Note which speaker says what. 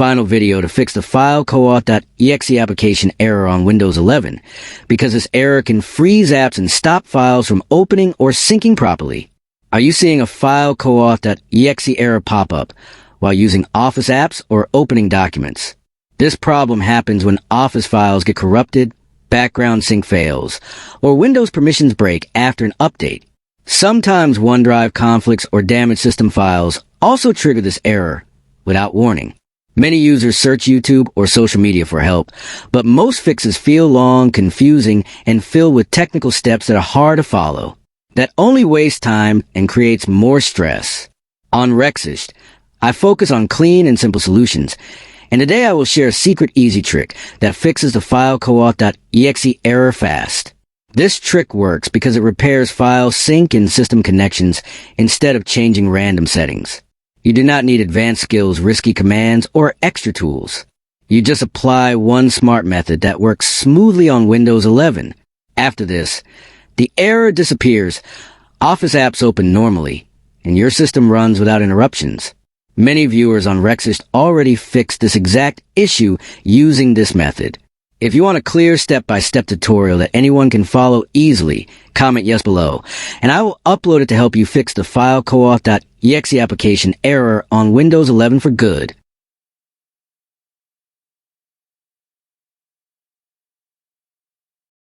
Speaker 1: final video to fix the FileCoAuth application error on Windows 11, because this error can freeze apps and stop files from opening or syncing properly. Are you seeing a FileCoAuth error pop up while using Office apps or opening documents? This problem happens when Office files get corrupted, background sync fails, or Windows permissions break after an update. Sometimes OneDrive conflicts or damaged system files also trigger this error without warning. Many users search YouTube or social media for help, but most fixes feel long, confusing, and filled with technical steps that are hard to follow. That only wastes time and creates more stress. On Rexist, I focus on clean and simple solutions, and today I will share a secret easy trick that fixes the FileCoAuth error fast. This trick works because it repairs file sync and system connections instead of changing random settings. You do not need advanced skills, risky commands, or extra tools. You just apply one smart method that works smoothly on Windows 11. After this, the error disappears, Office apps open normally, and your system runs without interruptions. Many viewers on Rexist already fixed this exact issue using this method. If you want a clear step-by-step tutorial that anyone can follow easily, comment yes below, and I will upload it to help you fix the FileCoAuth application error on Windows 11 for good.